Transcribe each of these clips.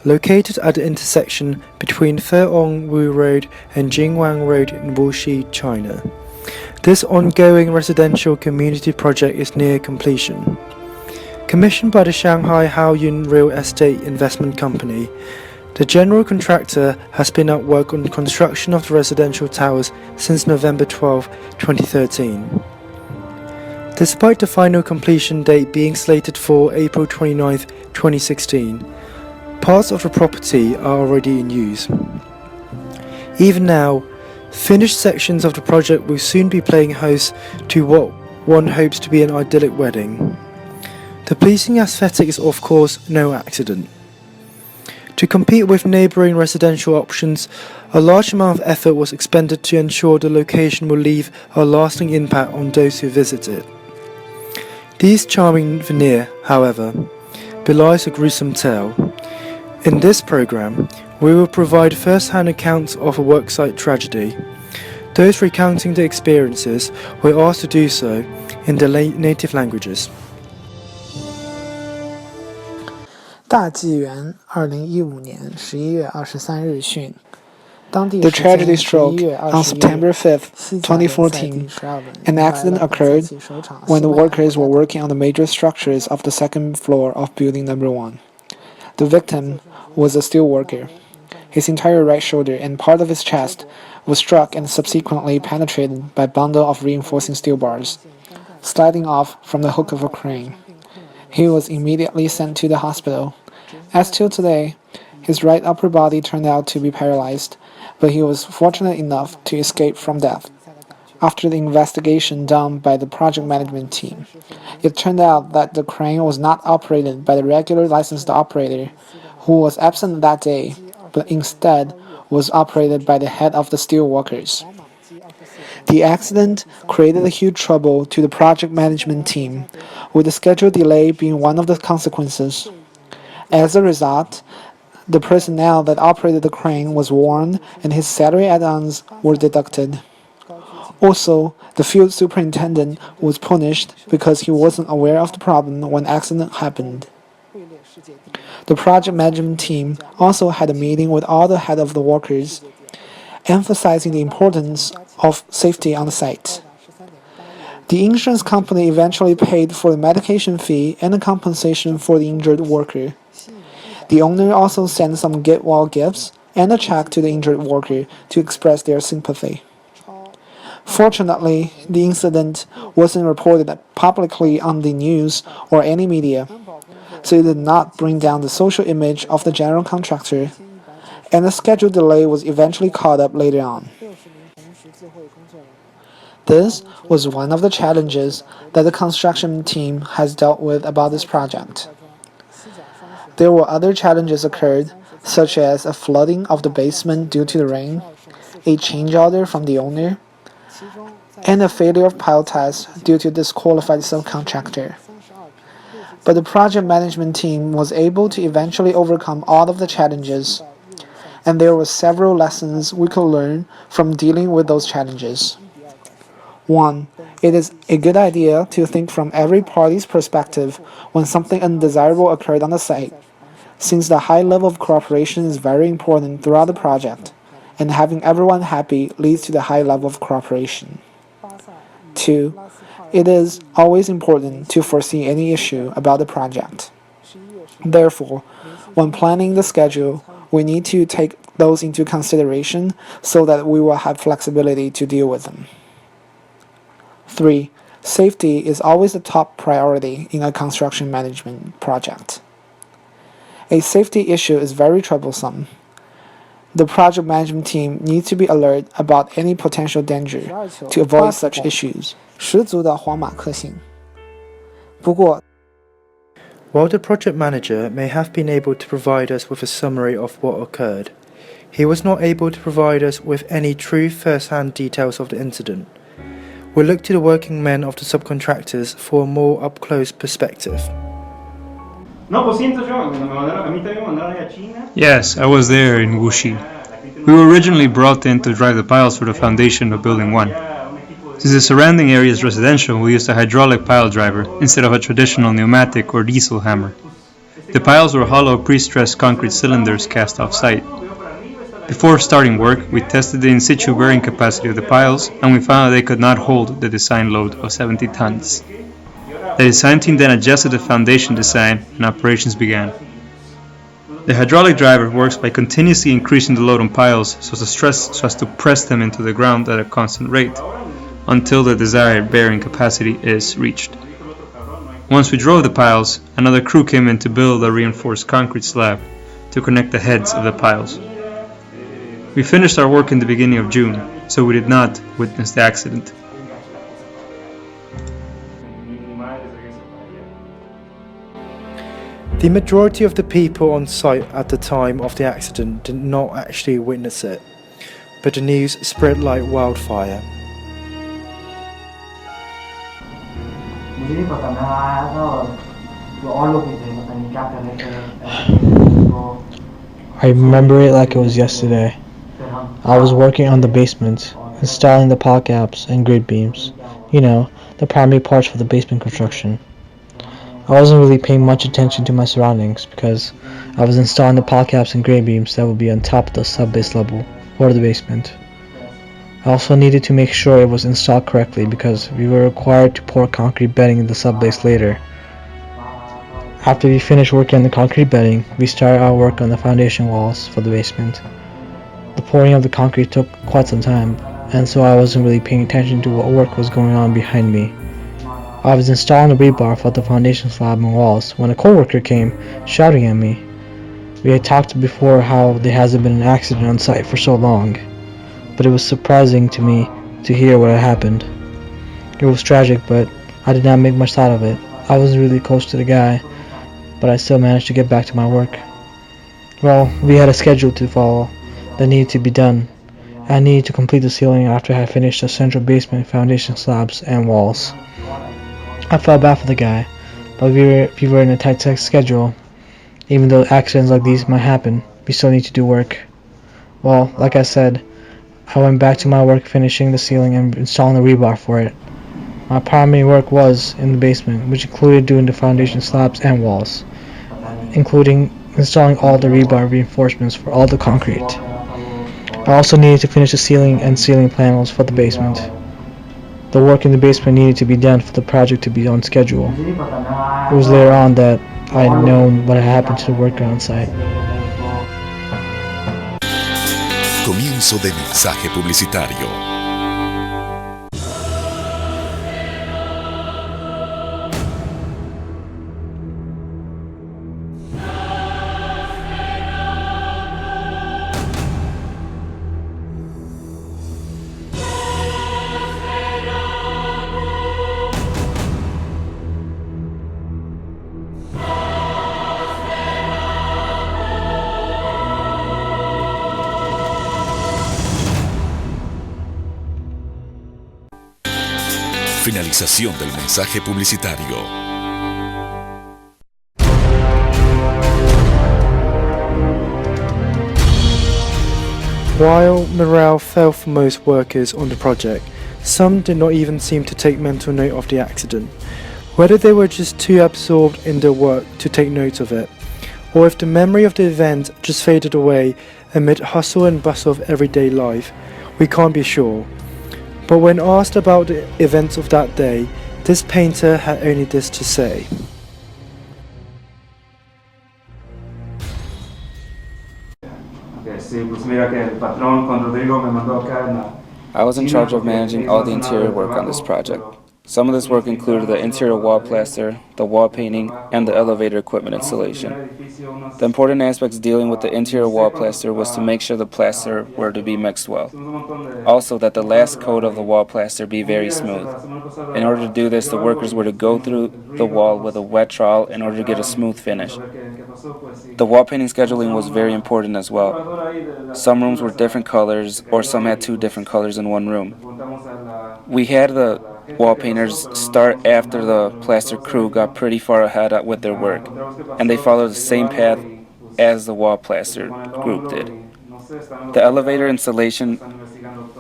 located at the intersection between Feongwu Road and Jingwang Road in Wuxi, China. This ongoing residential community project is near completion. Commissioned by the Shanghai Haoyun Real Estate Investment Company, the general contractor has been at work on construction of the residential towers since November 12, 2013. Despite the final completion date being slated for April 29, 2016, parts of the property are already in use. Even now, finished sections of the project will soon be playing host to what one hopes to be an idyllic wedding. The pleasing aesthetic is of course no accident. To compete with neighbouring residential options, a large amount of effort was expended to ensure the location will leave a lasting impact on those who visit it. These charming veneer, however, belies a gruesome tale. In this program, we will provide first-hand accounts of a worksite tragedy. Those recounting the experiences were asked to do so in their native languages. 大纪元2015年11月23日讯， The tragedy struck on September 5, 2014. An accident occurred when the workers were working on the major structures of the second floor of building number 1. The victim was a steel worker. His entire right shoulder and part of his chest was struck and subsequently penetrated by a bundle of reinforcing steel bars, sliding off from the hook of a crane. He was immediately sent to the hospital. As till today, his right upper body turned out to be paralyzed, but he was fortunate enough to escape from death. After the investigation done by the project management team, it turned out that the crane was not operated by the regular licensed operator, who was absent that day, but instead was operated by the head of the steel workers. The accident created a huge trouble to the project management team, with the schedule delay being one of the consequences. As a result, the personnel that operated the crane was warned and his salary add-ons were deducted. Also, the field superintendent was punished because he wasn't aware of the problem when the accident happened. The project management team also had a meeting with all the head of the workers, emphasizing the importance of safety on the site. The insurance company eventually paid for the medication fee and the compensation for the injured worker. The owner also sent some get-well gifts and a check to the injured worker to express their sympathy. Fortunately, the incident wasn't reported publicly on the news or any media, so it did not bring down the social image of the general contractor, and the schedule delay was eventually caught up later on. This was one of the challenges that the construction team has dealt with about this project. There were other challenges occurred, such as a flooding of the basement due to the rain, a change order from the owner, and a failure of pile test due to disqualified subcontractor. But the project management team was able to eventually overcome all of the challenges, and there were several lessons we could learn from dealing with those challenges. 1. It is a good idea to think from every party's perspective when something undesirable occurred on the site, since the high level of cooperation is very important throughout the project, and having everyone happy leads to the high level of cooperation. 2. It is always important to foresee any issue about the project. Therefore, when planning the schedule, we need to take those into consideration so that we will have flexibility to deal with them. 3. Safety is always a top priority in a construction management project. A safety issue is very troublesome. The project management team needs to be alert about any potential danger to avoid such issues. 十足的皇马克星。不过 While the project manager may have been able to provide us with a summary of what occurred, he was not able to provide us with any true first-hand details of the incident. We look to the working men of the subcontractors for a more up-close perspective. Yes, I was there in Wuxi. We were originally brought in to drive the piles for the foundation of Building 1. Since the surrounding area is residential, we used a hydraulic pile driver instead of a traditional pneumatic or diesel hammer. The piles were hollow pre-stressed concrete cylinders cast off-site. Before starting work, we tested the in-situ bearing capacity of the piles, and we found that they could not hold the design load of 70 tons. The design team then adjusted the foundation design, and operations began. The hydraulic driver works by continuously increasing the load on piles so as to press them into the ground at a constant rate, until the desired bearing capacity is reached. Once we drove the piles, another crew came in to build a reinforced concrete slab to connect the heads of the piles. We finished our work in the beginning of June, so we did not witness the accident. The majority of the people on site at the time of the accident did not actually witness it, but the news spread like wildfire. I remember it like it was yesterday. I was working on the basement, installing the pile caps and grade beams, the primary parts for the basement construction. I wasn't really paying much attention to my surroundings because I was installing the pile caps and grade beams that would be on top of the sub-base level, or the basement. I also needed to make sure it was installed correctly because we were required to pour concrete bedding in the sub-base later. After we finished working on the concrete bedding, we started our work on the foundation walls for the basement. The pouring of the concrete took quite some time, and so I wasn't really paying attention to what work was going on behind me. I was installing the rebar for the foundation slab and walls when a coworker came, shouting at me. We had talked before how there hasn't been an accident on site for so long, but it was surprising to me to hear what had happened. It was tragic, but I did not make much thought of it. I wasn't really close to the guy, but I still managed to get back to my work. Well, we had a schedule to follow that needed to be done. I needed to complete the ceiling after I had finished the central basement foundation slabs and walls. I felt bad for the guy, but we were in a tight schedule. Even though accidents like these might happen, we still need to do work. Well, like I said, I went back to my work finishing the ceiling and installing the rebar for it. My primary work was in the basement, which included doing the foundation slabs and walls, including installing all the rebar reinforcements for all the concrete. I also needed to finish the ceiling and ceiling panels for the basement. The work in the basement needed to be done for the project to be on schedule. It was later on that I had known what had happened to the worker on site. Comienzo de mensaje publicitario. Finalización del mensaje publicitario. While morale fell for most workers on the project, some did not even seem to take mental note of the accident. Whether they were just too absorbed in their work to take note of it, or if the memory of the event just faded away amid hustle and bustle of everyday life, we can't be sure. But when asked about the events of that day, this painter had only this to say. I was in charge of managing all the interior work on this project. Some of this work included the interior wall plaster, the wall painting, and the elevator equipment installation. The important aspects dealing with the interior wall plaster was to make sure the plaster were to be mixed well. Also, that the last coat of the wall plaster be very smooth. In order to do this, the workers were to go through the wall with a wet trowel in order to get a smooth finish. The wall painting scheduling was very important as well. Some rooms were different colors, or some had two different colors in one room. We had the wall painters start after the plaster crew got pretty far ahead with their work, and they followed the same path as the wall plaster group did. The elevator installation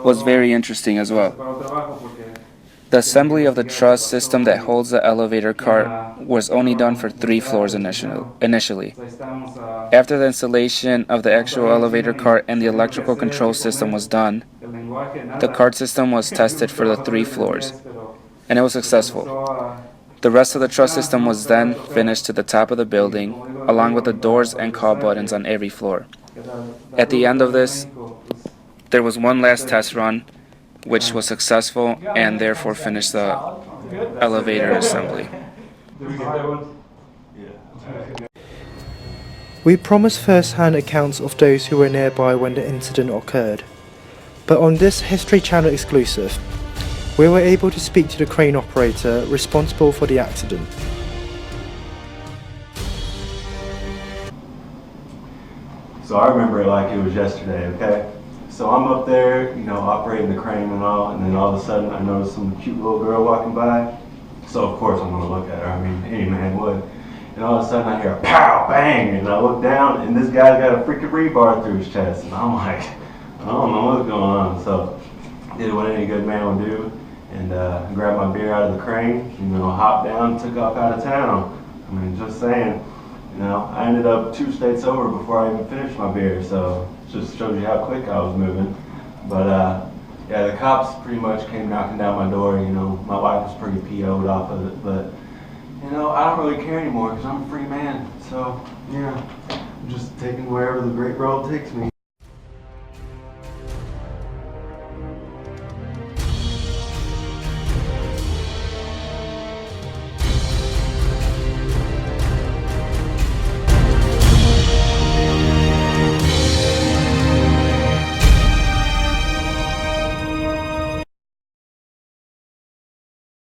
was very interesting as well. The assembly of the truss system that holds the elevator cart was only done for 3 floors initially. After the installation of the actual elevator cart and the electrical control system was done, the cart system was tested for the 3 floors, and it was successful. The rest of the truss system was then finished to the top of the building, along with the doors and call buttons on every floor. At the end of this, there was one last test run, which was successful and therefore finished the elevator assembly. We promised first-hand accounts of those who were nearby when the incident occurred, but on this History Channel exclusive, we were able to speak to the crane operator responsible for the accident. So I remember it like it was yesterday, okay? So I'm up there, operating the crane and all, and then all of a sudden I noticed some cute little girl walking by. So of course I'm gonna look at her, any man would. And all of a sudden I hear a pow, bang, and I look down and this guy's got a freaking rebar through his chest. And I'm like, I don't know what's going on. So I did what any good man would do and grabbed my beer out of the crane, hopped down, took off out of town. Just saying, I ended up 2 states over before I even finished my beer. So just shows you how quick I was moving. But yeah, the cops pretty much came knocking down my door. My wife was pretty PO'd off of it, but I don't really care anymore because I'm a free man. So yeah, I'm just taking wherever the great road takes me.